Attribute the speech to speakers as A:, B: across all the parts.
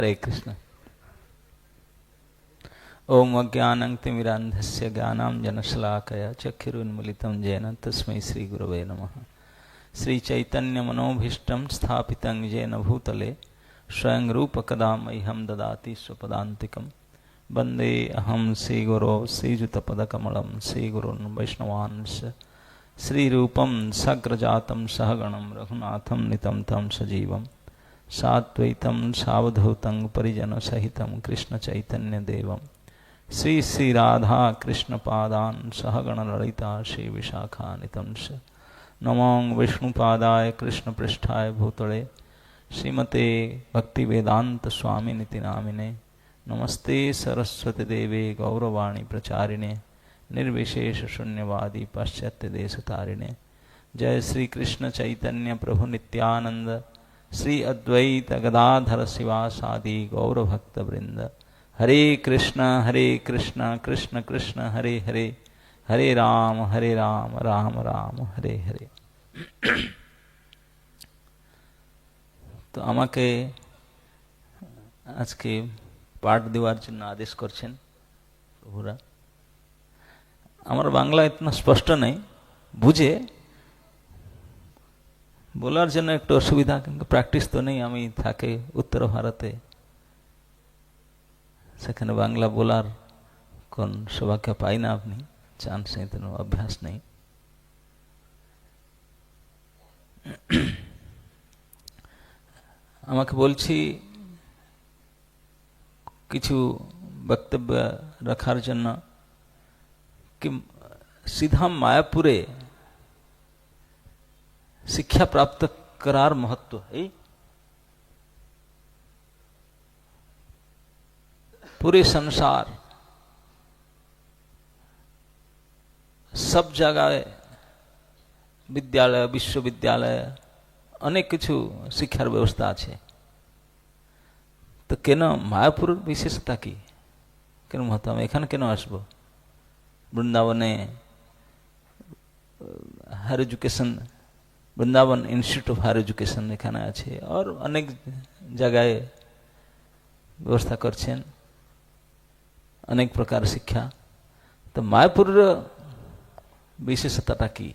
A: हरे कृष्ण। ओम अज्ञानं तिमिरान्धस्य ज्ञानाञ्जनशलाकया चक्षुरुन्मीलितं येन तस्मै श्रीगुरवे नमः। श्रीचैतन्यमनोभीष्टं स्थापितं येन भूतले स्वयं रूपकदा मह्यं ददाति स्वपदान्तिकं। वन्दे अहं श्रीगुरो श्रीयुतपदकमलं श्रीगुरून् वैष्णवांश्च श्रीरूपं सग्रजातं सहगणं रघुनाथं नितं तं सजीवं साद्वैतं सावधूतं परिजनसहितं कृष्णचैतन्यदेवं श्री श्री राधा कृष्णपादान् सहगणललिता श्रीविशाखान्वितं च। नमो विष्णुपादाय कृष्णपृष्ठाय भूतले श्रीमते भक्तिवेदांत स्वामिनिति नामिने। नमस्ते सरस्वती देवे गौरवाणी प्रचारिणे निर्विशेष शून्यवादी पाश्चात्य देशतारिणे। जय श्री कृष्ण चैतन्य प्रभु नित्यानंद श्री अद्वैत गदाधर शिवासादि गौरभक्त वृंद। हरे कृष्ण कृष्ण कृष्ण हरे हरे, हरे राम राम राम हरे हरे। তো আমাকে আজকে পাঠ দেওয়ার জন্য আদেশ করছেন প্রভুরা। আমার বাংলা এতনা স্পষ্ট নেই, বুঝে বলার জন্য একটু অসুবিধা, কিন্তু প্র্যাকটিস তো নেই। আমি থাকে উত্তর ভারতে, সেখানে বাংলা বলার কোন সৌভাগ্য পাই না, আপনি চান্স নেই, তেন অভ্যাস নেই। আমাকে বলছি কিছু বক্তব্য রাখার জন্য कि सीधा मायापुरे शिक्षा प्राप्त करार महत्व है। पूरे संसार सब जगह विद्यालय विश्वविद्यालय अनेक किछु शिक्षार व्यवस्था আছে, তো কেন মায়াপুর বিশেষতা কি, কেন महत्व? আমি এখানে কেন আসবো? वृंदावने higher education, Vrindavan institute of higher education এখানে আছে, और अनेक জায়গায় ব্যবস্থা করছেন অনেক প্রকার শিক্ষা। তো মায়াপুরের বিশেষতাটা কি?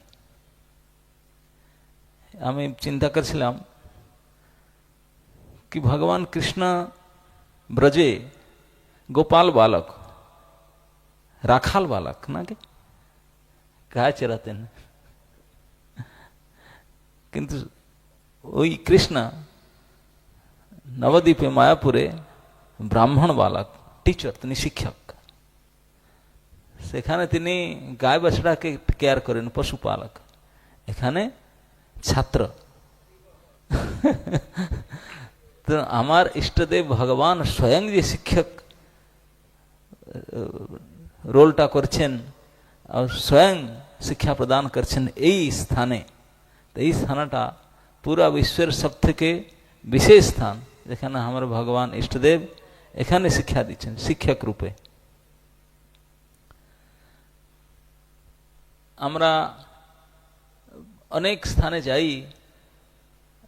A: আমি চিন্তা করছিলাম कि भगवान कृष्ण ब्रजे गोपाल बालक, राखाल बालक ना के गाय चराते हैं, किंतु वही कृष्ण नवद्वीपे मायापुरे ब्राह्मण बालक, टीचर, তিনি শিক্ষক। সেখানে তিনি গায় বাছড়াকে কেয়ার করেন, পশুপালক। এখানে ছাত্র। তো আমার ইষ্টদেব ভগবান স্বয়ং যে শিক্ষক রোলটা করছেন আর স্বয়ং শিক্ষা প্রদান করছেন এই স্থানে, তো এই স্থানটা পুরা বিশ্বের সব থেকে বিশেষ স্থান, যেখানে আমার ভগবান ইষ্টদেব এখানে শিক্ষা দিচ্ছেন শিক্ষক রূপে। আমরা অনেক স্থানে যাই,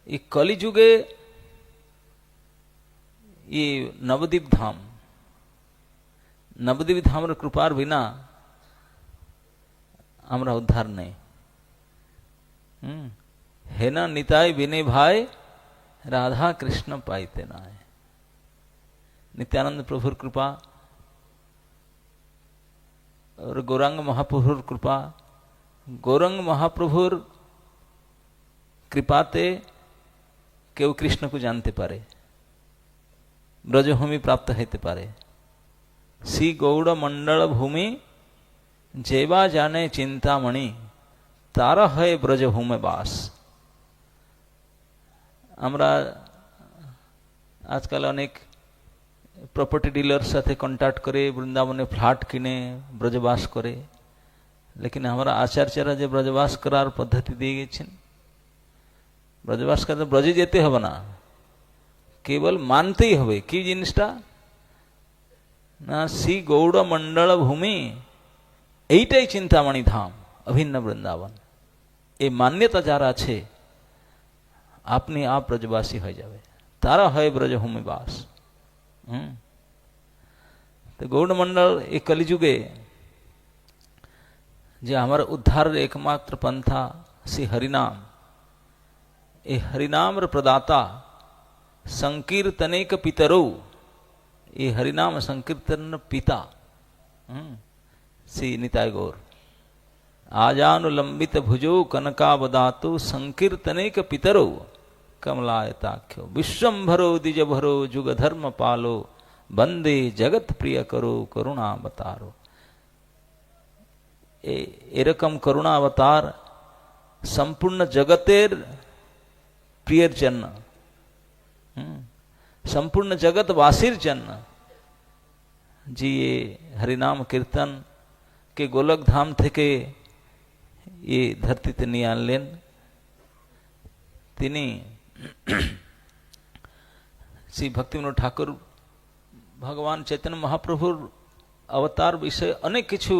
A: এই কলিযুগে ये नवद्वीप धाम, नवद्वीप धामर कृपार बिना আমরা উদ্ধার নেই। হেনা নিতাই বিনে ভাই রাধা কৃষ্ণ পাইতে নাই। नित्यानंद प्रभुर कृपा और गौरांग महाप्रभुर कृपा, गौरांग महाप्रभुर कृपाते केउ कृष्ण को जानते पारे, ब्रजभूमि प्राप्त হইতে পারে। শ্রী গৌড় মণ্ডল ভূমি যেবা জানে চিন্তামণি, তারা হয় ব্রজভূমে বাস। আমরা আজকাল অনেক প্রপার্টি ডিলার সাথে কন্ট্যাক্ট করে বৃন্দাবনে ফ্ল্যাট কিনে ব্রজবাস করে, लेकिन हमारा आचार्यरा যে ব্রজবাস করার পদ্ধতি দিয়ে গেছেন, ব্রজবাস করতে ব্রজে যেতে হবে না, কেবল মানতেই হবে কি জিনিসটা না, শ্রী গৌড় মণ্ডল ভূমি এইটাই চিন্তামণি ধাম, অভিন্ন বৃন্দাবন। এই মান্যতা যার আছে আপনি আপ ব্রজবাসী হয়ে যাবে, তারা হয় ব্রজভূমি বাস। तो गौड़ मंडल ए कलिजुगे जे हमारा उद्धार एकमात्र पंथा श्री हरिनाम, ए हरिनाम प्रदाता संकीर्तनेक पितरो, ये हरिनाम संकीर्तन पिता श्री निताय गौर। आजानुलंबित भुजो कनकावदातो संकीर्तनेक पितरो कमलायताख्यो विश्वंभरो द्विजभरो जुग धर्म पालो वंदे जगत प्रिय करो करुणावतारो। एरकम करुणावतार संपूर्ण जगतेर प्रियर जन्म, संपूर्ण जगत वासिर जन्म जी ये हरिनाम कीर्तन के गोलक धाम থেকে ये धरतीতে নিয়ে আনলেন। তিনি শ্রী ভক্তিবিনোদ ঠাকুর ভগবান চৈতন্য মহাপ্রভুর অবতার বিষয়ে অনেক কিছু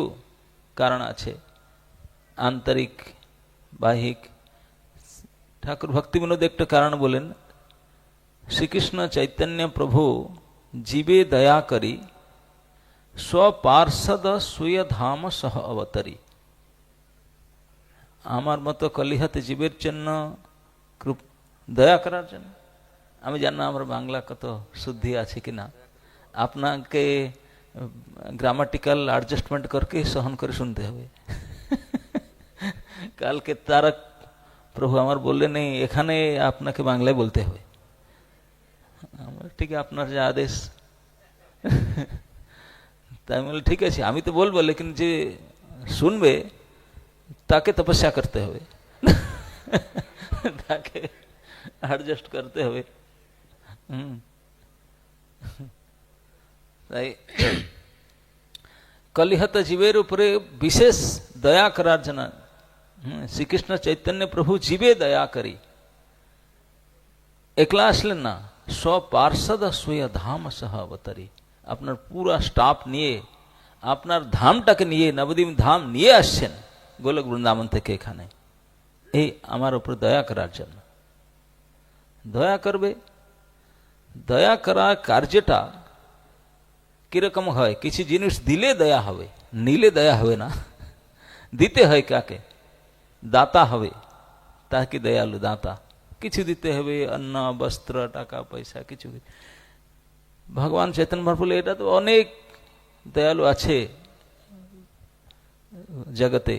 A: কারণ আছে, আন্তরিক বাহিক। ঠাকুর ভক্তিবিনোদ একটা কারণ বলেন, শ্রীকৃষ্ণ চৈতন্য প্রভু জীবে দয়া করি স্বপার্ষদ সুয় ধাম সহ অবতরী। আমার মতো কলিহাতে জীবের জন্য দয়া করার জন্য। আমি জানি না আমার বাংলা কত শুদ্ধি আছে কিনা, আপনাকে গ্রামাটিক্যাল অ্যাডজাস্টমেন্ট করকে সহন করে শুনতে হবে। কালকে তারা প্রভু আমার বললেন এখানে আপনাকে বাংলায় বলতে হবে। ঠিক আপনার যে আদেশ, তাই আমি বলি ঠিক আছে আমি তো বলবো, লেকিন যে শুনবে তাকে তপস্যা করতে হবে, তাকে অ্যাডজাস্ট করতে হবে। তাই কলিহত জীবের উপরে বিশেষ দয়া করার জন্য শ্রীকৃষ্ণ চৈতন্য প্রভু জীবে দয়া করি। একলা আসলেন না, স্বপার্ষদ সুয় ধাম সহ অবতরী। আপনার পুরা স্টাফ নিয়ে, আপনার ধামটাকে নিয়ে, নবদ্বীপ ধাম নিয়ে আসছেন গোলক বৃন্দাবন থেকে এখানে, এই আমার উপর দয়া করার জন্য। দয়া করবে, দয়া করার কার্যটা কিরকম হয়? কিছু জিনিস দিলে দয়া হবে, নিলে দয়া হবে না। দিতে হয় কাকে? দাতা হবে, তাকে দয়ালু দাতা। কিছু দিতে হবে, অন্ন বস্ত্র টাকা পয়সা কিছু। ভগবান চৈতন্য মহাপ্রভু এটা তো অনেক দয়ালু আছে জগতে।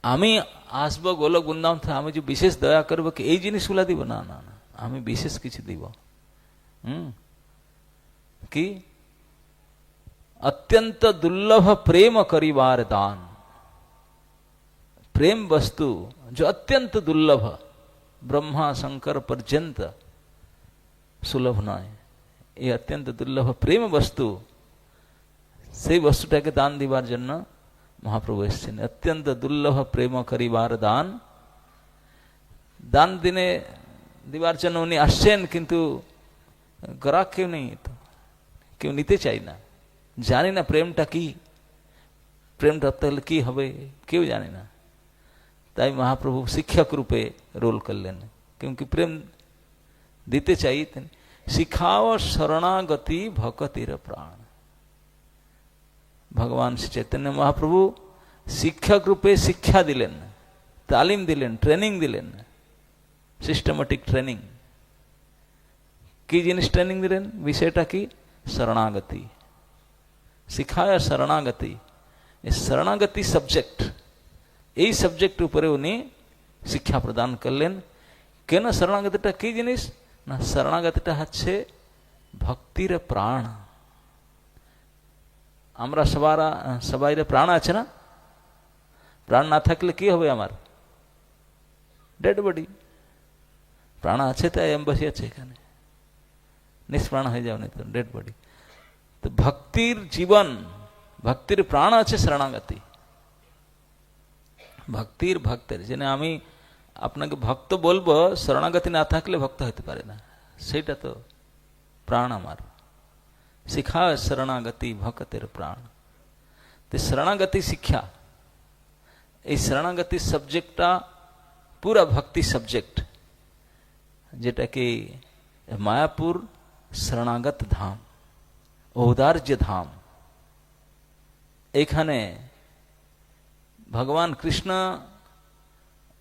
A: আমি আসবো গোলক বৃন্দাবন থেকে, আমি যে বিশেষ দয়া করবো কি এই জিনিসগুলা দিব? না না না, আমি বিশেষ কিছু দিব। কি? अत्यंत दुर्लभ प्रेम करिवार दान। प्रेम वस्तु जो अत्यंत दुर्लभ, ब्रह्मा शंकर पर्यंत सुलभ नय, ये अत्यंत दुर्लभ प्रेम वस्तु से वस्तुटाके दान दिवार जन्य महाप्रभु एसेছেন। अत्यंत दुर्लभ प्रेम करिवार दान, दान दिने दिवार जन्य उनी আসছেন, কিন্তু গ্রাহক কেউ নেই, তো কেউ নিতে চায় না। জানি না প্রেমটা কি, প্রেমটা তাহলে কি হবে কেউ জানে না। তাই মহাপ্রভু শিক্ষক রূপে রোল করলেন, क्योंकि प्रेम দিতে চাইতেন। শিখাও শরণাগতি ভকতির প্রাণ। ভগবান শ্রী চৈতন্য মহাপ্রভু শিক্ষক রূপে শিক্ষা দিলেন, তালিম দিলেন, ট্রেনিং দিলেন, সিস্টেমেটিক ট্রেনিং। কি জিনিস ট্রেনিং দিলেন? বিষয়টা কি? শরণাগতি। শিখায় শরণাগতি। শরণাগতি সাবজেক্ট, এই সাবজেক্ট উপরে উনি শিক্ষা প্রদান করলেন। কেন শরণাগতিটা কি জিনিস? না, শরণাগতিটা হচ্ছে ভক্তির প্রাণ। আমরা সবাই প্রাণ আছে না? প্রাণ না থাকলে কি হবে? আমার ডেড বডি। প্রাণ আছে তাই আমি বসে আছি এখানে, নিষ্প্রাণ হয়ে যাও নি তো ডেড বডি। তো ভক্তির জীবন, ভক্তির প্রাণ আছে শরণাগতি। ভক্তির ভক্তের যেন আমি আপনাকে ভক্ত বলবো, শরণাগতি না থাকলে ভক্ত হতে পারে না, সেটা তো প্রাণ আমার। শিখা শরণাগতি ভক্তের প্রাণ। তো শরণাগতি শিক্ষা, এই শরণাগতি সাবজেক্টটা পুরা ভক্তি সাবজেক্ট, যেটাকে মায়াপুর শরণাগত ধাম ঔদার্য ধাম। এখানে ভগবান কৃষ্ণ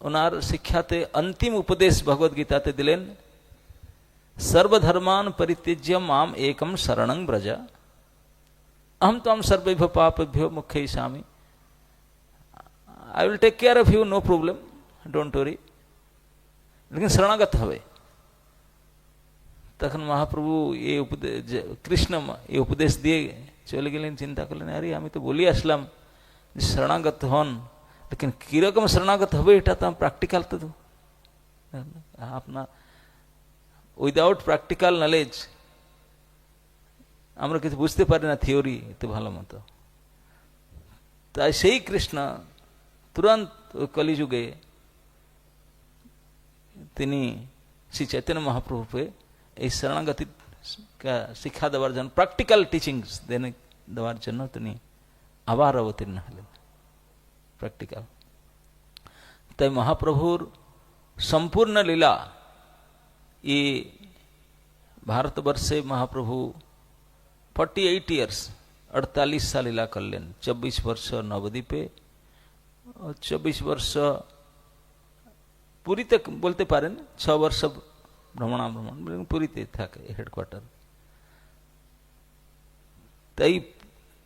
A: ওনার শিক্ষাতে অন্তিম উপদেশ ভগবদ গীতাতে দিলেন, सर्वधर्मान परित्यज्य माम एकम शरणं व्रज अहम त्वां सर्वेभ्यो पापेभ्यो मोक्षयिष्यामि। I will take care of you, no problem, don't worry, लेकिन शरणागत हवे। तखन महाप्रभु ये उपदेश, कृष्ण ये उपदेश दिए चले गए, चिंता करलेन, अरे आमी तो बोली आसलाम शरणागत हन, लेकिन किरकम शरणागत हवे एटा तो प्रैक्टिकल तो अपना উইদাউট প্র্যাকটিক্যাল নলেজ আমরা কিছু বুঝতে পারি না, থিওরি এতে ভালো মতো। তাই সেই কৃষ্ণ তুরন্ত কলিযুগে তিনি শ্রী চৈতন্য মহাপ্রভুকে এই শরণাগতি শিক্ষা দেওয়ার জন্য, প্র্যাকটিক্যাল টিচিংস দেওয়ার জন্য তিনি আবার অবতীর্ণ হলেন, প্র্যাকটিক্যাল। তাই মহাপ্রভুর সম্পূর্ণ লীলা, ये भारतवर्षे महाप्रभु 48 ईयर्स 48 साल लीला कर लेन। 24 वर्ष नवद्वीपे और 24 वर्ष पुरी तक बोलते पारें, 6 वर्ष भ्रमण पुरीते था हेडक्वार्टर। ताई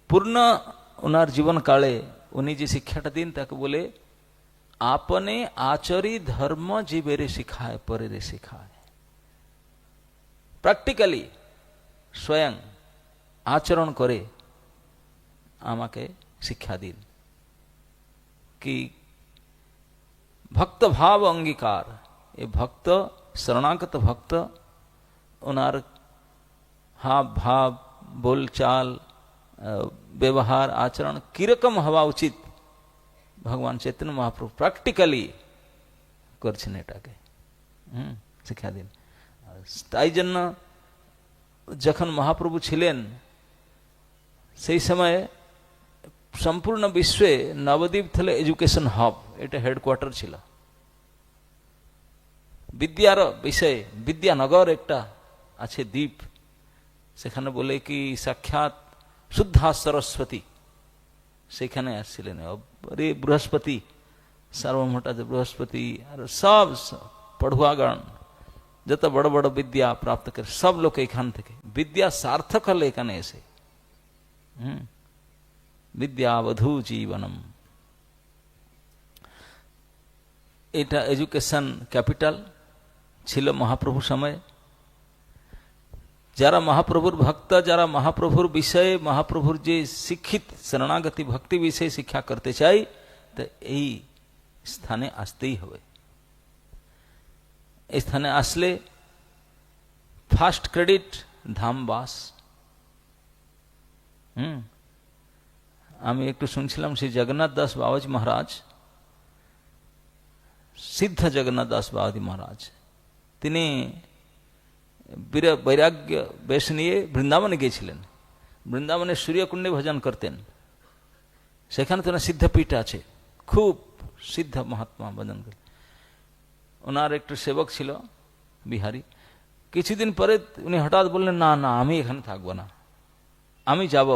A: पूर्ण उनार जीवन काले उन्हीं जी शिक्षाटा दिन तक बोले, आपने आचरी धर्म जीवेरे सिखाए परेरे सिखाए। প্র্যাকটিক্যালি স্বয়ং আচরণ করে আমাকে শিক্ষা দিন কি ভক্ত ভাব অঙ্গীকার। এই ভক্ত, শরণাগত ভক্ত, ওনার হাব ভাব, बोलचाल, ব্যবহার, আচরণ কিরকম হওয়া উচিত ভগবান চৈতন্য মহাপ্রভু প্র্যাকটিক্যালি করছেন, এটাকে শিক্ষা দিন। তাই জন্য যখন মহাপ্রভু ছিলেন সেই সময়ে সম্পূর্ণ বিশ্বে নবদ্বীপ থলে এডুকেশন হব, এটা হেডকোয়ার্টার ছিল। বিদ্যার বিষয়ে বিদ্যানগর একটা আছে দ্বীপ, সেখানে বলে কি সাক্ষাৎ শুদ্ধা সরস্বতী সেখানে আসছিলেন। अरे बृहस्पति सार्वभौमटा बृहस्पति और सब पढ़ुआगण যত বড় বড় বিদ্যা প্রাপ্ত করে সব লোক এখান থেকে বিদ্যা সার্থক হলে এখানে এসে বিদ্যাবধূ জীবনম। এটা এডুকেশন ক্যাপিটাল ছিল মহাপ্রভু সময়ে। যারা মহাপ্রভুর ভক্ত, যারা মহাপ্রভুর বিষয়ে, মহাপ্রভুর যে শিক্ষিত শরণাগতি ভক্তি বিষয়ে শিক্ষা করতে চাই, তো এই স্থানে আসতেই হবে। এই স্থানে আসলে ফার্স্ট ক্রেডিট ধামবাস। আমি একটু শুনছিলাম সেই জগন্নাথ দাস বাবাজি মহারাজ, সিদ্ধ জগন্নাথ দাস বাবাজি মহারাজ, তিনি বৈরাগ্য বেশ নিয়ে বৃন্দাবনে গিয়েছিলেন। বৃন্দাবনে সূর্যকুণ্ডে ভজন করতেন। সেখানে তো সিদ্ধপীঠ আছে, খুব সিদ্ধ মহাত্মা ভজন করতেন। ওনার একটু সেবক ছিল বিহারি। কিছুদিন পরে উনি হঠাৎ বললেন, না না আমি এখানে থাকবো না, আমি যাব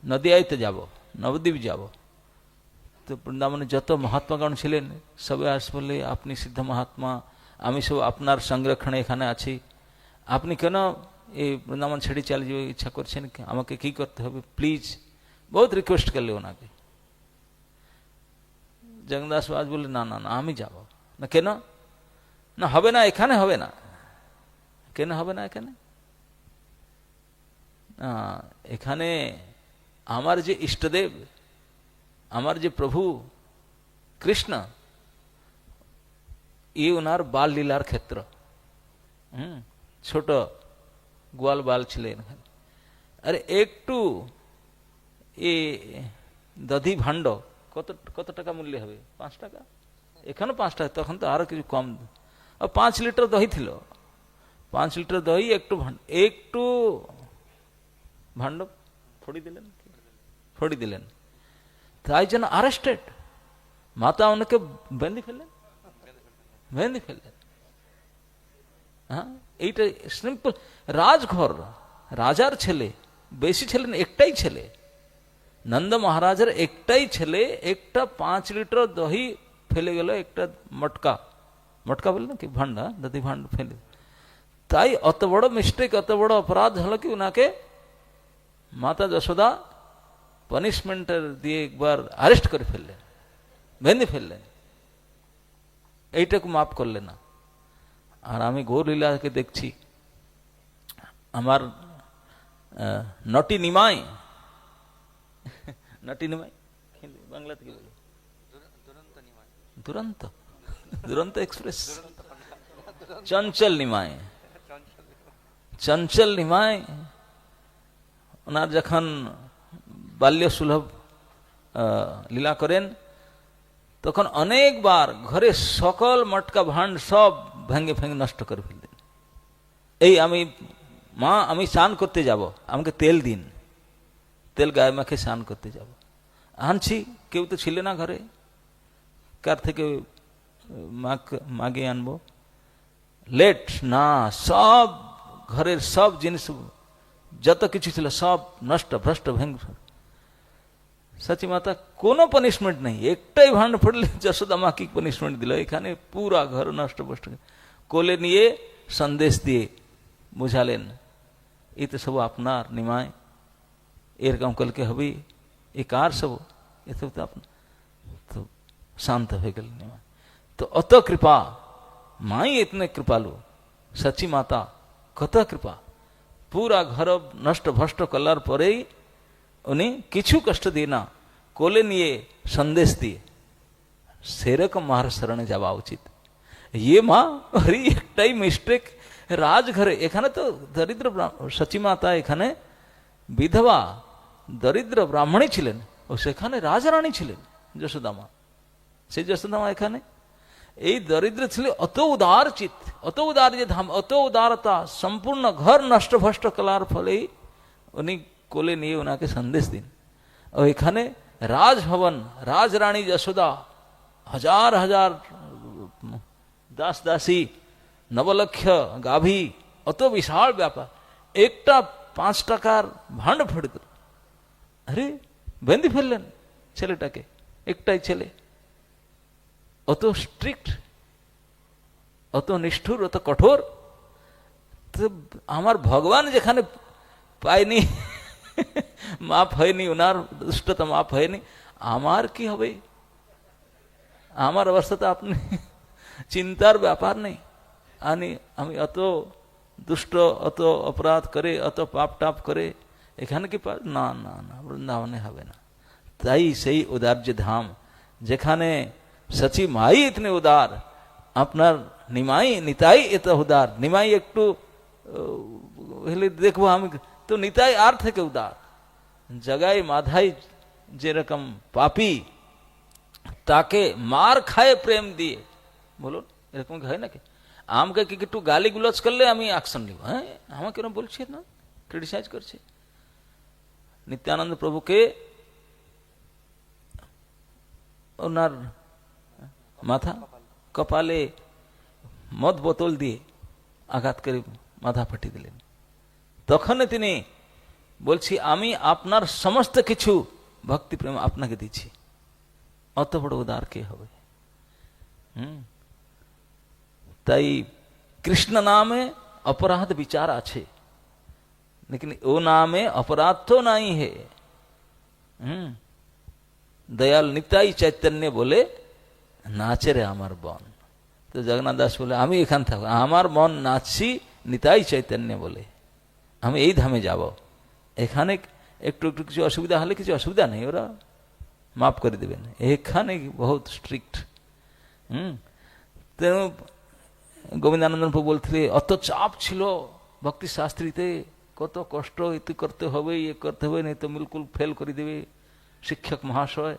A: নদিয়াইতে, যাব নবদ্বীপ যাব। তো বৃন্দাবনে যত মহাত্মাগণ ছিলেন সবাই আস বললে, আপনি সিদ্ধ মহাত্মা, আমি সব আপনার সংরক্ষণে এখানে আছি, আপনি কেন এই বৃন্দাবন ছেড়ে চলে যাওয়ার ইচ্ছা করছেন, আমাকে কি করতে হবে প্লিজ, বহুত রিকোয়েস্ট করলে ওনাকে। জগন্নাথ বাজ বললেন, না না না আমি যাব না। কেন? না হবে না, এখানে হবে না। কেন হবে না এখানে? এখানে আমার যে ইষ্টদেব, আমার যে প্রভু কৃষ্ণ, ये उनार बाल लीलार क्षेत्र। छोट गोवाल बाल छिलेन। अरे एकटू ए दधि भाण्ड कत कत टाका मूल्य हबे? 5 टाका। एखाने 5 टाका, तखन तो आरो किछु कम। और 5 लिटर दही थिलो, 5 लिटर दही एकटू भाण्ड फोड़ी दिलेन। ताई जन अरेस्टेड, माता उनके बेंदी फेलेन, মেহেন্দি ফেললেন। হ্যাঁ, এইটা সিম্পল। রাজঘর, রাজার ছেলে, বেশি ছেলে না, একটাই ছেলে, নন্দ মহারাজের একটাই ছেলে, একটা 5 লিটার দহি ফেলে গেল, একটা মটকা, মটকা বলে না কি, ভান্ডা, দধি ভান্ড ফেলে। তাই অত বড় মিস্টেক, অত বড় অপরাধ হলো কি ওনাকে মাতা যশোদা পানিশমেন্টের দিয়ে একবার অ্যারেস্ট করে ফেললেন, বেঁধে ফেললেন, এইটাকে মাফ করলেন না। আর আমি গৌরলীলাকে দেখছি, আমার নটি নিমাই, নটি নিমাই বাংলাতে কি বলে, দুরন্ত, দুরন্ত এক্সপ্রেস, চঞ্চল নিমাই, চঞ্চল নিমাই ওনার যখন বাল্য সুলভ লীলা করেন তখন অনেকবার ঘরে সকল মটকা ভান্ড সব ভেঙে ভেঙে নষ্ট করে ফেলতেন। এই আমি মা আমি স্নান করতে যাব, আমাকে তেল দিন, তেল গায়ে মাখে স্নান করতে যাব। আনছি, কেউ তো ছিল না ঘরে, কার থেকে মাগে আনবো, লেট না, সব ঘরের সব জিনিস যত কিছু ছিল সব নষ্ট ভ্রষ্ট ভেঙে। সচি মাতা কোনো পানিশমেন্ট নেই, একটাই ভান্ড পড়লে যশোদা মা কি পানিশমেন্ট দিল, এখানে পুরা ঘর নষ্ট ভ্রষ্ট। কোলে নিয়ে সন্দেশ দিয়ে বুঝালেন, এই তো সব আপনার নিমাই, এরকম কলকে হবে, এ কার সব, এসব তো আপনার। তো শান্ত হয়ে গেল নিমাই। তো অত কৃপা, মাই ইতনে কৃপালু, সচি মাতা কত কৃপা, পুরা ঘর নষ্ট ভ্রষ্ট করার পরেই উনি কিছু কষ্ট দিয়ে না, কোলে নিয়ে সন্দেশ দিয়ে, সেরকম মার শরণে যাওয়া উচিত। ইয়ে মা আরে একটাই মিস্টেক, রাজঘরে, এখানে তো দরিদ্র সচি মাতা এখানে বিধবা দরিদ্র ব্রাহ্মণী ছিলেন, ও সেখানে রাজরানী ছিলেন যশোদা মা। সেই যশোদা মা এখানে এই দরিদ্র ছিল, অত উদার চিত, অত উদার যে ধাম, অত উদারতা, সম্পূর্ণ ঘর নষ্ট ভষ্ট করার ফলেই উনি কোলে নিয়ে ওনাকে সন্দেশ দিন। ও এখানে রাজভবন, রাজরানী যশোদা, হাজার হাজার দাস দাসী, নবলক্ষ গাভী, অত বিশাল ব্যাপার, একটা 5 টাকার ভান্ড ফেড়ে দিল। আরে বেঁধে ফেললেন ছেলেটাকে, একটাই ছেলে, অত স্ট্রিক্ট, অত নিষ্ঠুর, অত কঠোর। তো আমার ভগবান যেখানে পায়নি, মাপ হয়নি, ওনার দুষ্টতা মাপ হয়নি, আমার কি হবে? আমার অবস্থা তো আপনি চিন্তার ব্যাপার নেই। আমি অত দুষ্ট, অত অপরাধ করে, অত পাপ টাপ করে এখানে কি না না না, বৃন্দাবনে হবে না। তাই সেই উদার যে ধাম, যেখানে সচি মাই ইতনে উদার, আপনার নিমাই নিতাই এত উদার। নিমাই একটু দেখবো আমি তো, নিতাই আর থেকে উদার। জগাই মাধাই যেরকম পাপি, তাকে মার খায় প্রেম দিয়ে, বলুন এরকম হয় নাকি? আমাকে কি একটু গালি গুলজ করলে আমি অ্যাকশন নিব, হ্যাঁ আমাকে কেন বলছে না, ক্রিটিসাইজ করছে। নিত্যানন্দ প্রভুকে ওনার মাথা কপালে মদ বোতল দিয়ে আঘাত করে মাথা ফাটিয়ে দিলেন। তখন তিনি বলছি, আমি আপনার সমস্ত কিছু ভক্তি প্রেম আপনাকে দিচ্ছি। অত বড় উদার কে হবে? তাই কৃষ্ণ নামে অপরাধ বিচার আছে, लेकिन वो नामे अपराध तो नहीं है। दयाल निताई चैतन्य बोले नाचे रे आमार बन। तो जगन्नाथ दास बोले आमी एखान थाकबो, आमार मन नाचছি নিতাই চৈতন্য বলে, আমি এই ধামে যাব। এখানে একটু একটু কিছু অসুবিধা হলে কিছু অসুবিধা নেই, ওরা মাফ করে দেবেন। এখানে বহুত স্ট্রিক্ট। তেমন গোবিন্দানন্দ প্রভু বলଥିଲେ অত চাপ ছিল ভক্তি শাস্ত্রীতে, কত কষ্ট, এতে করতে হবে, ইয়ে করতে হবে, नहीं तो बिल्कुल फेल করে দেবে শিক্ষক মহাশয়।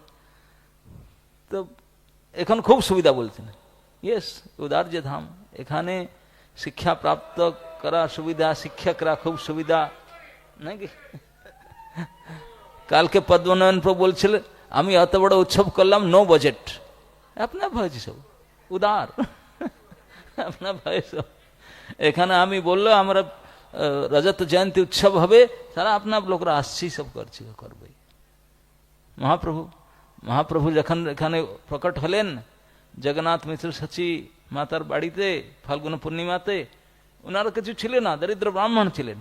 A: তো এখন খুব সুবিধা বলছেন। ইয়েস, উদার যে ধাম, এখানে শিক্ষা প্রাপ্ত করা সুবিধা, শিক্ষকরা খুব সুবিধা নাকি। কালকে পদ্মনাভন প্রভু বলছিল আমি এত বড় উৎসব করলাম, নো বাজেট। আপনার ভয় সব উদার, আপনার ভয় সব। এখানে আমি বললো আমরা रजत जयंती उत्सव হবে, সারা আপনা লোকরা আসছি, সব করছি, করবে। মহাপ্রভু যখন এখানে প্রকট হলেন জগন্নাথ মিশ্র সচি মাতার বাড়িতে ফাল্গুন পূর্ণিমাতে, ওনার কিছু ছিল না, দরিদ্র ব্রাহ্মণ ছিলেন,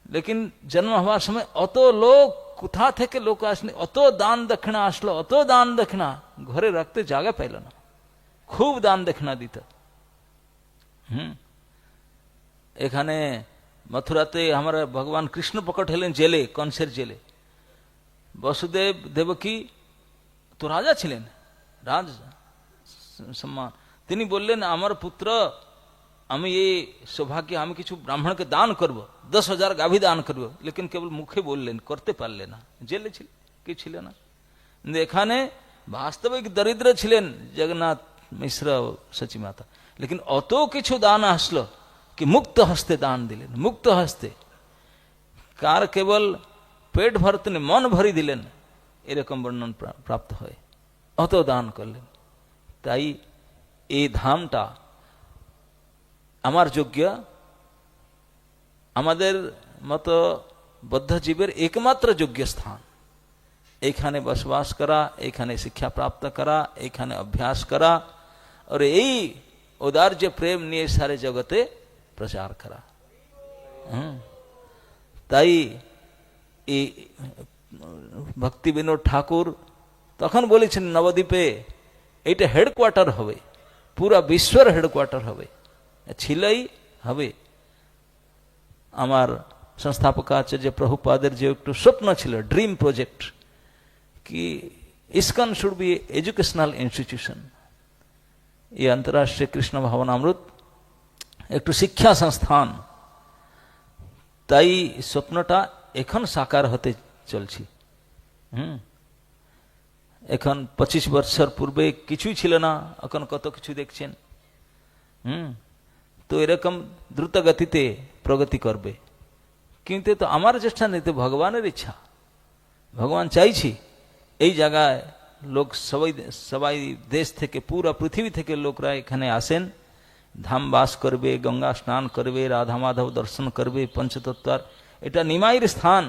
A: লেকিন জন্ম হওয়ার সময় অত লোক, কোথা থেকে লোক আসলে, অত দান দক্ষিণা আসলো, অত দান দক্ষিণা, ঘরে রাখতে জায়গা পাইল না, খুব দান দক্ষিণা দিত। এখানে মথুরাতে আমার ভগবান কৃষ্ণ প্রকট হলেন জেলে, কংসের জেলে। বসুদেব দেবকী তো রাজা ছিলেন, রাজ সম্মান, তিনি বললেন আমার পুত্র, আমি এই সৌভাগ্য, আমি কিছু ব্রাহ্মণকে দান করব, 10,000 গাভী দান করব, লেকিন কেবল মুখে বললেন, করতে পারলেন না, জেলে ছিল, কি ছিল না। এখানে বাস্তবিক দরিদ্র ছিলেন জগন্নাথ মিশ্র সচি মাতা, লেকিন অত কিছু দান আসলো কি মুক্ত হস্তে দান দিলেন, মুক্ত হস্তে, কার কেবল পেট ভরতে মন ভরি দিলেন, এরকম বর্ণন প্রাপ্ত হয়, অত দান করলেন। তাই এই ধামটা আমার যোগ্য, আমাদের মতো বদ্ধজীবের একমাত্র যোগ্য স্থান। এইখানে বসবাস করা, এইখানে শিক্ষা প্রাপ্ত করা, এইখানে অভ্যাস করা, আর এই উদার্য প্রেম নিয়ে সারে জগতে প্রচার করা। তাই এই ভক্তি বিনোদ ঠাকুর তখন বলেছেন নবদ্বীপে এইটা হেডকোয়ার্টার হবে, পুরা বিশ্বের হেডকোয়ার্টার হবে, ছিলই হবে। আমার সংস্থাপক আচার্য প্রভুপাদের যে একটু স্বপ্ন ছিল, ড্রিম প্রজেক্ট, कि ISKCON should be educational institution, ये अंतर्राष्ट्रीय कृष्ण भावनामृत एक शिक्षा संस्थान। ताई स्वप्नटा एखन साकार होते चलछि। एखन 25 বছর পূর্বে কিছুই ছিল না, এখন কত কিছু দেখছেন। তো এরকম দ্রুত গতিতে প্রগতি করবে, কিন্তু তো আমার চেষ্টা নেই, তো ভগবানের ইচ্ছা। ভগবান চাইছি এই জায়গায় লোক সবাই দেশ থেকে, পুরা পৃথিবী থেকে লোকরা এখানে আসেন, ধাম বাস করবে, গঙ্গা স্নান করবে, রাধা মাধব দর্শন করবে, পঞ্চতত্ত্বার, এটা নিমাইয়ের স্থান,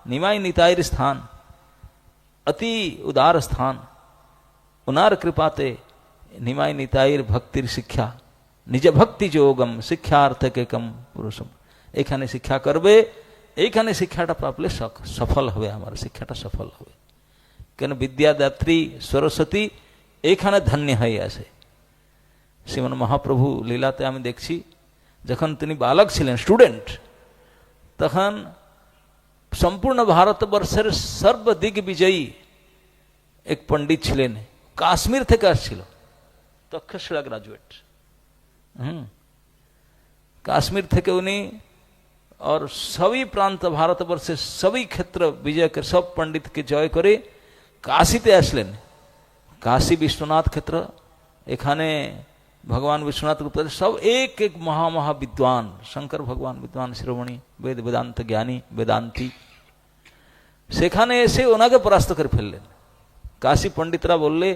A: নিমাই নিতাইয়ের স্থান, অতি উদার স্থান। ওনার কৃপাতে নিমাই নিতাইয়ের ভক্তির শিক্ষা, নিজ ভক্তি যোগম শিক্ষার্থকেকম পুরুষম, এখানে শিক্ষা করবে, এইখানে শিক্ষাটা প্রাপ্লে সফল হবে, আমার শিক্ষাটা সফল হবে। কেন বিদ্যাদাত্রী সরস্বতী এইখানে ধন্য হয়ে আসে। শ্রীমন মহাপ্রভু লীলাতে আমি দেখছি, যখন তিনি বালক ছিলেন, স্টুডেন্ট, তখন সম্পূর্ণ ভারতবর্ষের সর্বদিক বিজয়ী এক পণ্ডিত ছিলেন, কাশ্মীর থেকে আসছিল, তক্ষশিলা গ্রাজুয়েট। কাশ্মীর থেকে উনি और सभी प्रांत भारतवर्षे सभी क्षेत्र विजय कर, सब पंडित के जय करे काशीते आसलेन। काशी विश्वनाथ क्षेत्र, एखाने भगवान विश्वनाथ गुप्त सब एक एक महा विद्वान, शंकर भगवान विद्वान शिरोमणि, वेद वेदांत ज्ञानी, वेदांती, सेखाने एसे ओनाके परास्त कर फेललेन। काशी पंडितरा बोलले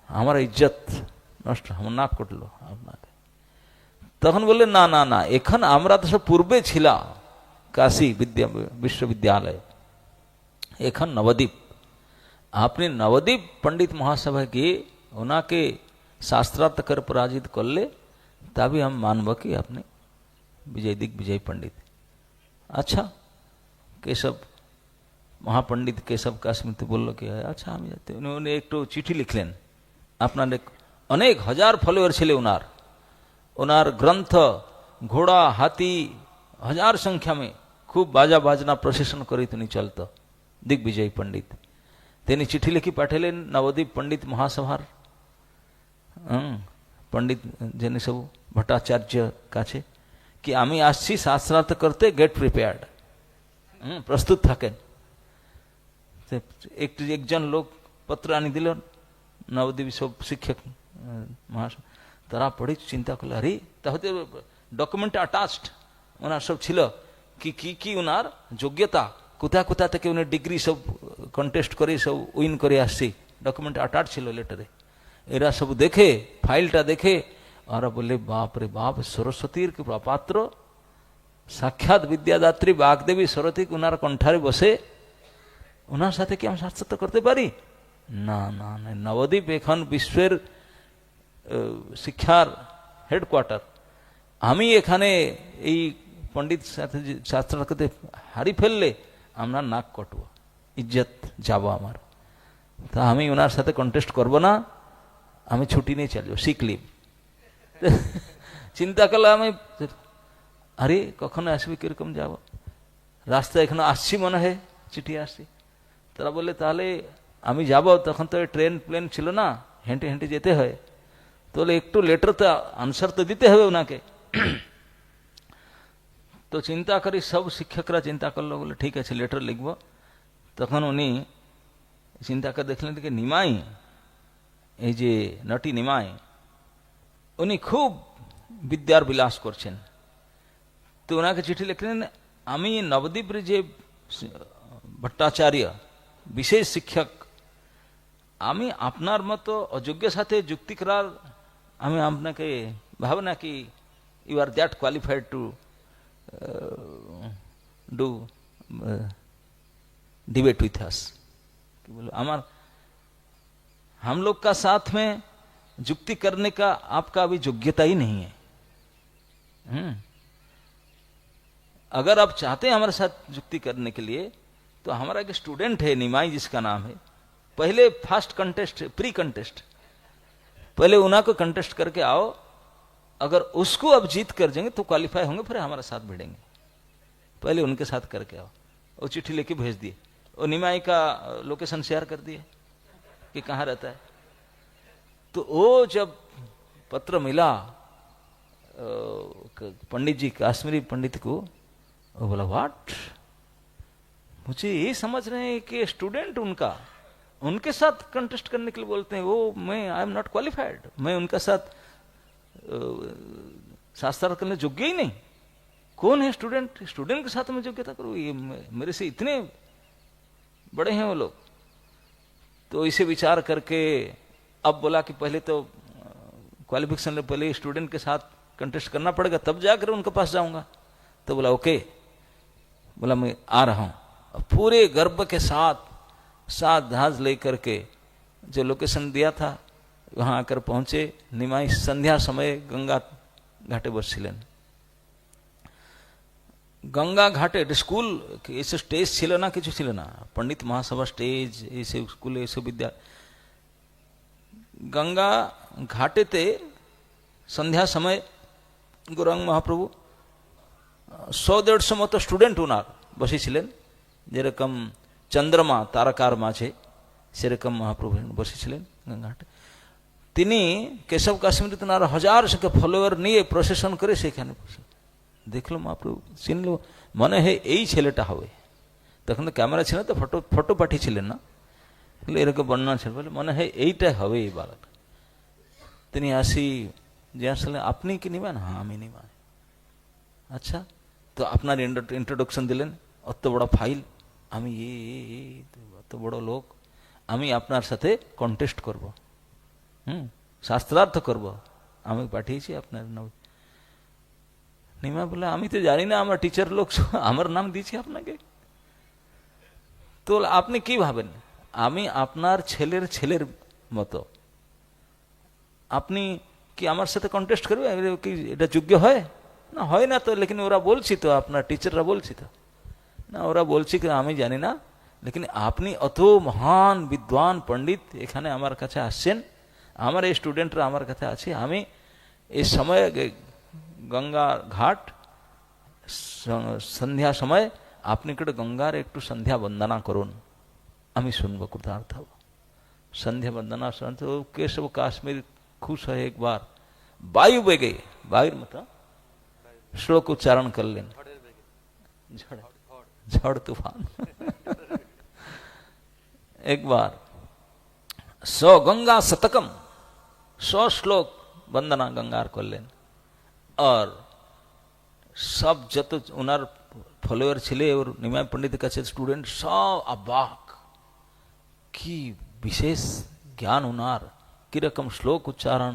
A: हमारा इज्जत नष्ट, हम नाक कटलो आपनाके। তখন বললেন না না না, এখন আমরা তো সব পূর্বে ছিলাম কাশী বিশ্ববিদ্যালয়, এখন নবদ্বীপ। আপনি নবদ্বীপ पंडित महासभा গিয়ে ওনাকে শাস্ত্রার্থ করে পরাজিত করলে তবে हम मानब कि আপনি विजय दिग्विजय पंडित। अच्छा, केशव महापंडित केशव काश्मीर तो बोल कि अच्छा আমি যাতে, উনি একটু চিঠি লিখলেন। আপনার অনেক হাজার ফলোয়ার ছিল ওনার, ওনার গ্রন্থ, ঘোড়া, হাতি, हजार संख्या में खूब बाजा बाजना प्रसेशन करी তিনি চলত, दिग्विजय पंडित। তিনি চিঠি লিখি পাঠালেন নবদ্বীপ पंडित महासभार पंडित যিনি সব ভট্টাচার্য কাছে, कि আমি আসছি শাস্ত্রার্থ করতে, गेट प्रिपेयर्ड, প্রস্তুত থাকেন। একজন লোক পত্র আনি দিল, নবদ্বীপ সব শিক্ষক মহাসভা, তারা পড়ে চিন্তা করলো, আরে তাহলে ডকুমেন্ট অ্যাটাচড ওনার সব ছিল, কি কি কি ওনার যোগ্যতা, কোথা কোথা থেকে উনি ডিগ্রি সব কন্টেস্ট করে সব উইন করে আসছি, ডকুমেন্ট অ্যাটাচ ছিল লেটারে। এরা সব দেখে, ফাইলটা দেখে ওরা বললে বাপ রে বাপ, সরস্বতীর কৃপা পাত্র સાક્ષાત વિદ્યાદાત્રી વાગ્દેવી સરથી ઉનાર કંઠારે બસે ওনার সাথে কি আমি সাক্ষাৎ করতে পারি? না না না, নবদ্বীপ এখন বিশ্বের শিক্ষার হেডকোয়ার্টার। আমি এখানে এই পণ্ডিত সাথে সাক্ষাৎ করতে হারিয়ে ফেললে আপনার নাক কটব, ইজ্জত যাব আমার। তা আমি ওনার সাথে কন্টেস্ট করব না, আমি ছুটি নিয়ে চলে যাব, সিক লিভ। চিন্তা করলাম আমি, আরে কখনো আসবি, কিরকম যাব, রাস্তায় এখনো আসছি মনে হয়, চিঠি আসছি। তারা বললে তাহলে আমি যাব, তখন তো ট্রেন প্লেন ছিল না, হেঁটে হেঁটে যেতে হয়, তাহলে একটু লেটার তো আনসার তো দিতে হবে ওনাকে। তো চিন্তা করি, সব শিক্ষকরা চিন্তা করলো, বলে ঠিক আছে লেটার লিখব। তখন উনি চিন্তা করে দেখলেন যে নিমাই, এই যে নটি নিমাই, উনি খুব বিদ্যার বিলাস করছেন। তো ওনাকে চিঠি লিখলেন, আমি নবদ্বীপের যে ভট্টাচার্য বিশেষ শিক্ষক, আমি আপনার মতো অযোগ্যের সাথে যুক্তি করার আমি আপনাকে ভাব না কি you are that qualified to do debate with us. बोलो हमार हम लोग का साथ में जुक्ति करने का आपका अभी योग्यता ही नहीं है। अगर आप चाहते हैं हमारे साथ जुक्ति करने के लिए, तो हमारा एक स्टूडेंट है निमाई जिसका नाम है, पहले फर्स्ट कंटेस्ट, प्री कंटेस्ट, पहले उना को कंटेस्ट करके आओ, अगर उसको अब जीत कर जाएंगे तो क्वालिफाई होंगे, फिर हमारे साथ भिड़ेंगे, पहले उनके साथ करके आओ। वो चिट्ठी लेके भेज दिए, वो निमाई का लोकेशन शेयर कर दिए कि कहाँ रहता है। तो वो जब पत्र मिला पंडित जी, काश्मीरी पंडित को, वो बोला व्हाट, मुझे ये समझ रहे हैं कि स्टूडेंट उनका उनके साथ कंटेस्ट करने के लिए बोलते हैं, वो मैं आई एम नॉट क्वालिफाइड, मैं उनका साथ शास्त्रार्थ करने योग्य ही नहीं। कौन है स्टूडेंट, स्टूडेंट के साथ मैं योग्यता करूँ, ये मेरे से इतने बड़े हैं वो लोग। तो इसे विचार करके अब बोला कि पहले तो क्वालिफिकेशन पहले स्टूडेंट के साथ कंटेस्ट करना पड़ेगा, तब जाकर उनके पास जाऊंगा। तो बोला ओके, बोला मैं आ रहा हूं। पूरे गर्भ के साथ साथ जहाज लेकर के जो लोकेशन दिया था वहां आकर पहुंचे। निमाई संध्या समय गंगा घाटे बसছিলেন। गंगा घाटे स्कूल ऐसे स्टेज ছিল না, কিছু ছিল না, पंडित महासभा स्टेज ऐसे स्कूल ऐसे विद्या। गंगा घाटेते संध्या समय গৌরাঙ্গ মহাপ্রভু 100-150 মতো স্টুডেন্ট ওনার বসেছিলেন, যেরকম চন্দ্রমা তারকার মাঝে সেরকম মহাপ্রভু বসেছিলেন গঙ্গাঘাটে। তিনি কেশব কাশ্মীরে তেনার 1000 সংখ্যা ফলোয়ার নিয়ে প্রসেশন করে সেখানে বসে দেখলো মহাপ্রভু, চিনল, মনে হয় এই ছেলেটা হবে। তখন তো ক্যামেরা ছিল, তো ফটো পাঠিয়েছিলেন না, এরকম বর্ণনা ছিল, বলে মনে হয় এইটাই হবে এই বালক। তিনি আসি যে আসলে আপনি কি নিবেন? হ্যাঁ আমি নিবেন। আচ্ছা, তো আপনার ইন্ট্রোডাকশন দিলেন, অত বড় ফাইল, আমি অত বড় লোক, আমি আপনার সাথে কন্টেস্ট করব, শাস্ত্রার্থ করব, আমি পাঠিয়েছি আপনার নাম। নিমা বলে আমি তো জানি না, আমার টিচার লোক আমার নাম দিয়েছি আপনাকে। তো আপনি কি ভাবেন আমি আপনার ছেলের ছেলের মতো, আপনি কি আমার সাথে কন্টেস্ট করবে? কি এটা যোগ্য হয় না? হয় না তো, লেকিন ওরা বলছি তো, আপনার টিচাররা বলছি তো, না ওরা বলছি কি আমি জানি না, লেকিন আপনি অত মহান বিদ্বান পণ্ডিত এখানে আমার কাছে আসছেন, আমার এই স্টুডেন্টরা আমার কাছে আছে, আমি এই সময় গঙ্গা ঘাট সন্ধ্যা সময় আপনি একটু গঙ্গার একটু সন্ধ্যা বন্দনা করুন, আমি শুনবো, কৃতার্থ হব। সন্ধ্যা বন্দনা শুনতে কেশব কাশ্মীর खुश है। एक बार वायु बेगे, वायु मतलब श्लोक उच्चारण कर लें, झड़ तूफान। एक बार 100 गंगा शतकम 100 श्लोक वंदना गंगार कर लें। और सब जत उनार फॉलोअर छिले और निमाई पंडित का स्टूडेंट सब अबाक की विशेष ज्ञान उनार, की रकम श्लोक उच्चारण,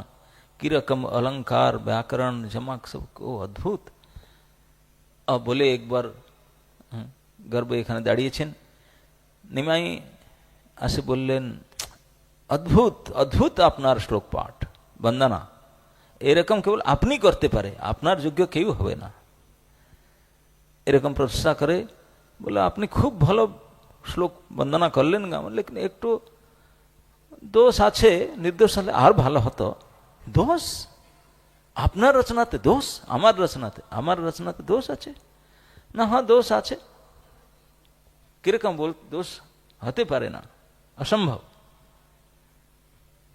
A: की रकम अलंकार व्याकरण जमक, सबको अद्भुत। বলে একবার গর্ব এখানে দাঁড়িয়েছেন, নিমাই আসে বললেন, অদ্ভুত অদ্ভুত আপনার শ্লোক পাঠ বন্দনা, এরকম কেবল আপনি করতে পারে, আপনার যোগ্য কেউ হবে না। এরকম প্রশংসা করে বলে, আপনি খুব ভালো শ্লোক বন্দনা করলেন গান, লেকিন একটু দোষ আছে, নির্দোষ হলে আর ভালো হতো। দোষ? আপনার রচনাতে দোষ? আমার রচনাতে দোষ আছে না? হ্যাঁ দোষ আছে। কিরকম বল? দোষ হতে পারে না, অসম্ভব।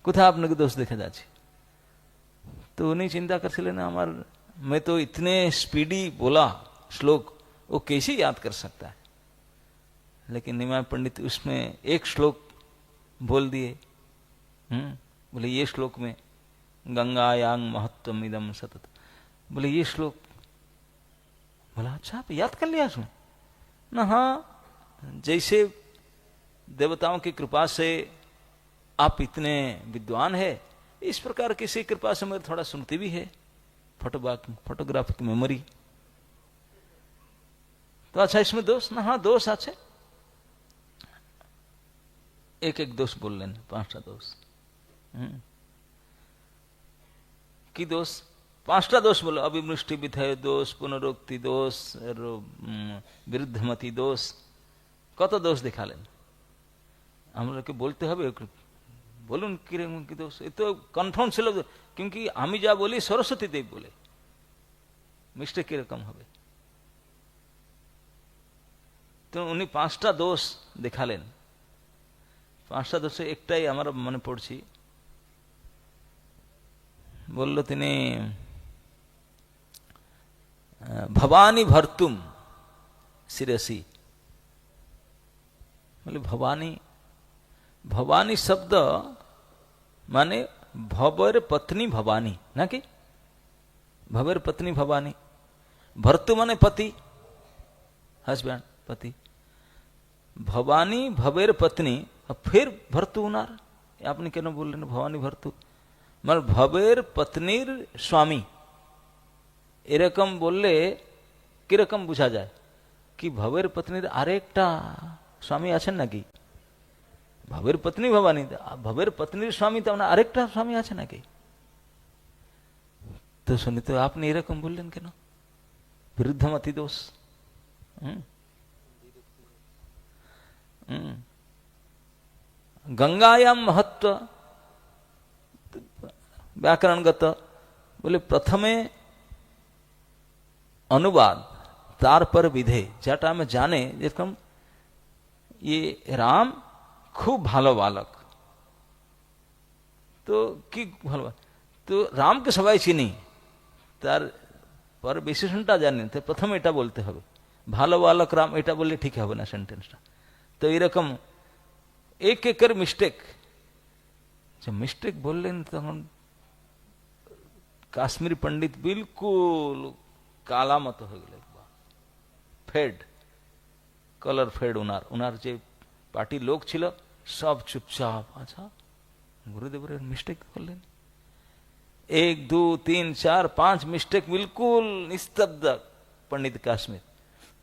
A: কোথায় আপনাকে দোষ দেখে যাচ্ছে? तो उन्हीं चिंता कर लेना, मैं तो इतने स्पीडी बोला श्लोक, वो कैसे याद कर सकता है? लेकिन निमाय पंडित उसमें एक श्लोक बोल दिए। बोले ये श्लोक में गंगायांग महत्वम इदम सतत, बोले ये श्लोक। बोला अच्छा आप याद कर लिया उसमें ना? हाँ, जैसे देवताओं की कृपा से आप इतने विद्वान है, इस प्रकार किसी कृपा से मेरे थोड़ा सुनती भी है, फोटोग्राफिक मेमोरी। तो अच्छा इसमें दोष ना? हाँ दोष আছে। एक एक दोष বললেন, 5টা दोष। কি দোষ? 5টা दोष বলো। अभिमृष्टि विधेय दोष, पुनरुक्ति दोष, বিরুদ্ধমতি दोष, কত দোষ দেখালেন। আমাদেরকে বলতে হবে, বলুন কিরকম কি দোষ। এ তো কনফার্ম ছিল, क्योंकि আমি যা বলি সরস্বতী দেব বলে, মিস্টেক কিরকম হবে? তো উনি 5টা দোষ দেখালেন। 5টা দোষে একটাই আমার মনে পড়ছি। বলল তিনি, ভবানী ভর্তুম শিরসি। বলে ভবানী, ভবানী শব্দ মানে ভবের পত্নী ভবানী নাকি? ভবের পত্নী ভবানী। ভর্তু মানে পতি, হাজব্যান্ড, পতি। ভবানী ভবের পত্নী, ফের ভর্তু উনার। আপনি কেন বললেন ভবানী ভর্তু? মানে ভবের পত্নীর স্বামী। এরকম বললে কিরকম বোঝা যায়? কি ভবের পত্নীর আরেকটা স্বামী আছেন নাকি? ভবের পত্নী ভবানী, ভবের পত্নীর স্বামী, তো আপনার আরেকটা স্বামী আছে নাকি? তো শুনি তো আপনি এরকম বললেন কেন? বিরুদ্ধমতি দোষ। গঙ্গায়াম महत्व व्याकरणगत। बोले प्रथमे अनुवाद, तारपर विधे, যেটা আমি জানে, যেরকম ये राम খুব ভালো বালক, তো কি ভালো, তো রামকে সবাই চিনি, তার পর বিশেষণটা জানেন, তো প্রথমে এটা বলতে হবে, ভালো বালক রাম, এটা বললে ঠিক হবে না সেন্টেন্সটা। তো এরকম এক একের মিস্টেক, মিস্টেক বললেন তখন কাশ্মীর পণ্ডিত বিলকুল কালা মতো হয়ে গেল, ফেড, কলার ফেড। ওনার যে পার্টির লোক ছিল সব চুপচাপ। আচ্ছা গুরুদেবের মিস্টেক করলেন, 1 2 3 4 5 মিস্টেক, বিলকুল নিস্তব্ধ পণ্ডিত কাশ্মীর।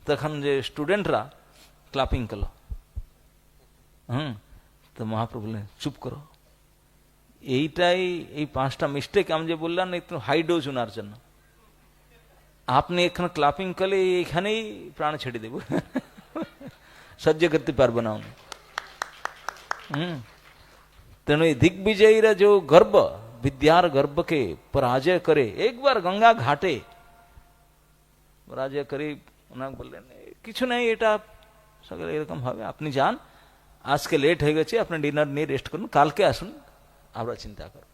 A: তখন যে স্টুডেন্টরা ক্লাপিং করলো। তো মহাপ্রভু বললেন চুপ করো, এইটাই, এই 5টা মিস্টেক আমি যে বললাম না, একটু হাই ডোজ ওনার জন্য। আপনি এখানে ক্লাপিং করলে এখানেই প্রাণ ছেড়ে দেব, সহ্য করতে পারবো না উনি। तेणु दिग्विजयीरा जो गर्व, विद्यार गर्व के पराजय करे, एक बार गंगा घाटे पराजय करे, ওনাকে বললেন কিছু নাই, এটা সকালে এরকম হবে, আপনি যান, আজকে লেট হয়ে গেছে, আপনি ডিনার নিয়ে রেস্ট করুন, কালকে আসুন, আমরা চিন্তা করব।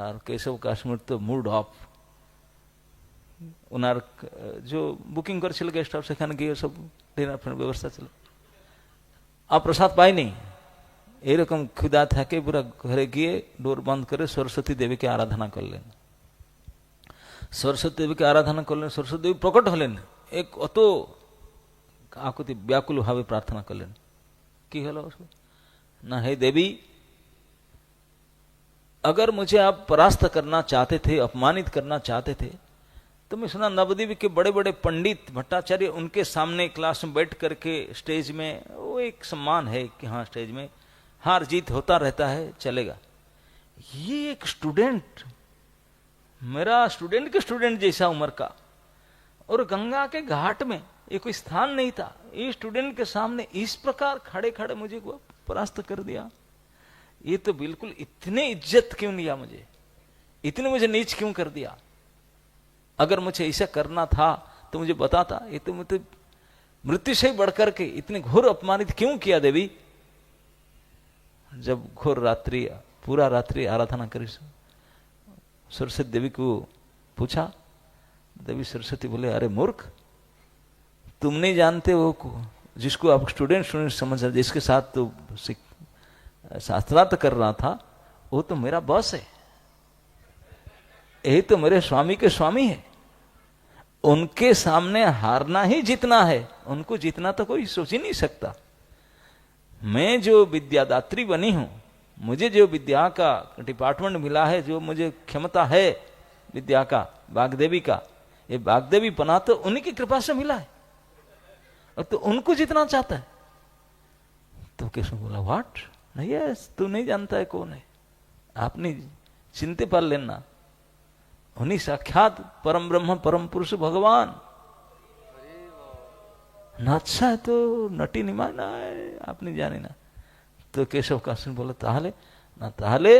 A: আর কেশব কাশ্মীর তো মুড অফ। ওনার যে বুকিং করেছিল গেস্ট হাউস, সেখানে গিয়ে সব ডিনার ব্যবস্থা ছিল। আর প্রসাদ পাইনি, এইরকম ক্ষুধা থাকে, পুরো ঘরে গিয়ে ডোর বন্ধ করে সরস্বতী দেবীকে আরাধনা করলেন। সরস্বতী দেবীকে আরাধনা করলেন, সরস্বতী দেবী প্রকট হলেন, এক অত আকুতি ব্যাকুল ভাবে প্রার্থনা করলেন। কি হলো না, हे देवी, अगर मुझे आप परास्त करना चाहते थे, अपमानित करना चाहते थे, तो मैं सुना नवद्वीप के बड़े बड़े पंडित भट्टाचार्य उनके सामने क्लास में बैठ करके स्टेज में, वो एक सम्मान है कि हाँ स्टेज में हार जीत होता रहता है, चलेगा। ये एक स्टूडेंट, मेरा स्टूडेंट के स्टूडेंट जैसा उम्र का, और गंगा के घाट में ये कोई स्थान नहीं था, ये स्टूडेंट के सामने इस प्रकार खड़े खड़े मुझे परास्त कर दिया। ये तो बिल्कुल, इतने इज्जत क्यों लिया मुझे, इतने मुझे नीच क्यों कर दिया। अगर मुझे ऐसा करना था तो मुझे बताता। ये तो मुझे मृत्यु से ही बढ़कर के इतने घोर अपमानित क्यों किया देवी। जब घोर रात्रि, पूरा रात्रि आराधना करी, सरस्वती देवी को पूछा, देवी सरस्वती बोले, अरे मूर्ख, तुम नहीं जानते वो जिसको आप स्टूडेंट समझ रहे, जिसके साथ तो शास्त्रार्थ कर रहा था, वो तो मेरा बॉस है, यही तो मेरे स्वामी के स्वामी है। उनके सामने हारना ही जीतना है, उनको जीतना तो कोई सोच ही नहीं सकता। मैं जो विद्यादात्री बनी हूं, मुझे जो विद्या का डिपार्टमेंट मिला है, जो मुझे क्षमता है विद्या का, वाग्देवी का, ये वाग्देवी पना तो उन्हीं की कृपा से मिला है, और तो उनको जितना चाहता है। तो कृष्ण बोला, व्हाट, नहीं है, तू नहीं जानता है कौन है, आपने चिंते पर लेना, उन्हीं साक्षात परम ब्रह्म परम पुरुष भगवान। ना अच्छा है तो नटी निमाना है, आपने जाने ना। तो केशव काशन बोला, ताहले ना ताहले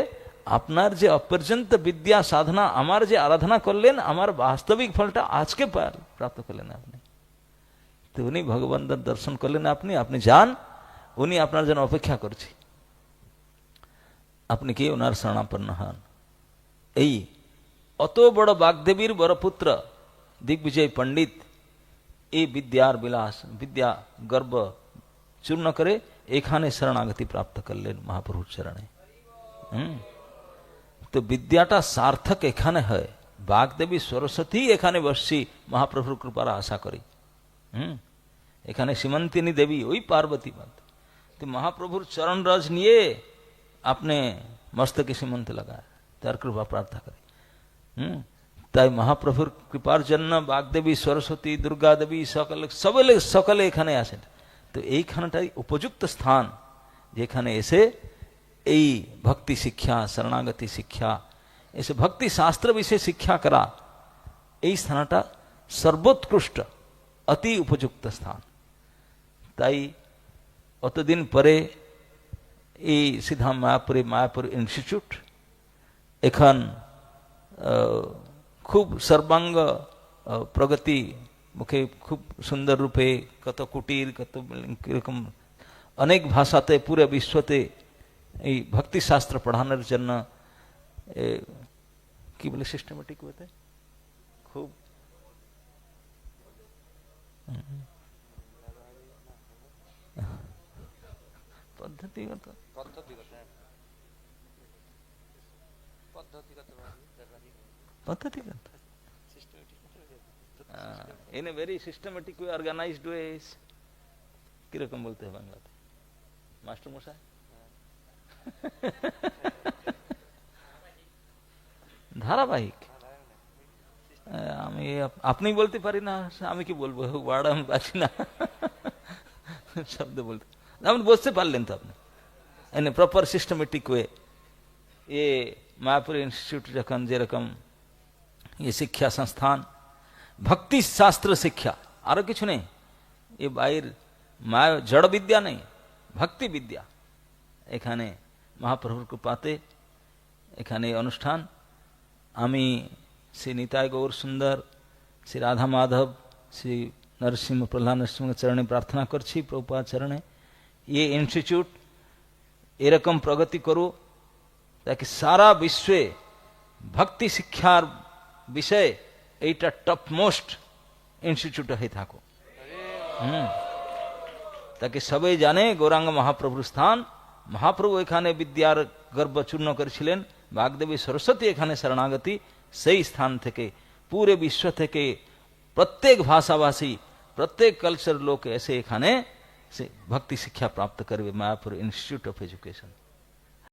A: আপনার যে অপর্যন্ত বিদ্যা সাধনা, আমার যে আরাধনা করলেন, আমার বাস্তবিক ফলটা আজকে প্রাপ্ত করলেন আপনি। তো উনি ভগবানের দর্শন করলেন আপনি যান, উনি আপনার জন্য অপেক্ষা করছে, আপনি কি ওনার শরণাপন্ন হন। এই অত বড় বাগদেবীর বড় পুত্র দিগ্বিজয় পণ্ডিত এই বিদ্যার বিলাস, বিদ্যা গর্ব চূর্ণ করে এখানে শরণাগতি প্রাপ্ত করলেন মহাপ্রভুর চরণে। তো বিদ্যাটা সার্থক এখানে হয়, বাগদেবী সরস্বতী এখানে বসছি মহাপ্রভুর কৃপার আশা করি। এখানে সীমন্তিনী দেবী ওই পার্বতী মাত, তো মহাপ্রভুর চরণ রজ নিয়ে আপনি মস্তকে সীমন্ত লাগায়, তার কৃপা প্রার্থনা করে। তাই মহাপ্রভুর কৃপার জন্য বাগদেবী সরস্বতী দুর্গা দেবী সকলে এখানে আসেন। তো এইখানটাই উপযুক্ত স্থান, যেখানে এসে এই ভক্তি শিক্ষা, শরণাগতি শিক্ষা, এসে ভক্তি শাস্ত্র বিষয়ে শিক্ষা করা, এই স্থানটা সর্বোৎকৃষ্ট অতি উপযুক্ত স্থান। তাই অতদিন পরে এই সিধা মায়াপুর ইনস্টিটিউট এখন খুব সর্বাঙ্গ প্রগতি মুখে, খুব সুন্দর রূপে, কত কুটির, কত এরকম অনেক ভাষাতে পুরো বিশ্বতে এই ভক্তি শাস্ত্র পড়ানোর জন্য কি বলে সিস্টেমেটিক হতে খুব পদ্ধতিগত in a very systematic way, organized ways, কিরকম বলতে হবে বাংলাতে মাস্টার মশাই? ধারাবাহিক। আমি আপনি বলতে পারি না, আমি কি বলবো, ওয়ার্ড আমি পাচ্ছি না শব্দ বলতে। আপনি বুঝতে পারলেন তো, আপনি in a proper systematic way ये मायापुर इंस्टीट्यूट যখন যেরকম ये शिक्षा संस्थान भक्ति शास्त्र शिक्षा, आरो किछु नहीं, ये बाहर माया जड़ विद्या नहीं, भक्ति विद्या এখানে মহাপ্রভুর কৃপাতে এখানে অনুষ্ঠান। আমি শ্রী নিতাই গৌর সুন্দর, শ্রী রাধা মাধব, শ্রী नरसिंह प्रहलाद नरसिंह चरणे प्रार्थना करছি, प्रभुपाद चरणे ये इंस्टीट्यूट এরকম প্রগতি করো, ताकि सारा विश्व भक्ति शिक्षार विषय এইটা टॉप मोस्ट इंस्टीट्यूट হয়ে থাকো, ताकि সবাই জানে গৌরাঙ্গ মহাপ্রভুর স্থান। মহাপ্রভু এখানে বিদ্যার গর্ব চূর্ণ করেছিলেন, বাগদেবী সরস্বতী এখানে শরণাগতি, সেই স্থান থেকে পুরো বিশ্ব থেকে প্রত্যেক ভাষাভাষী, প্রত্যেক কালচার লোক এসে এখানে ভক্তি শিক্ষা প্রাপ্ত করবে মায়াপুর ইনস্টিটিউট অফ এডুকেশন।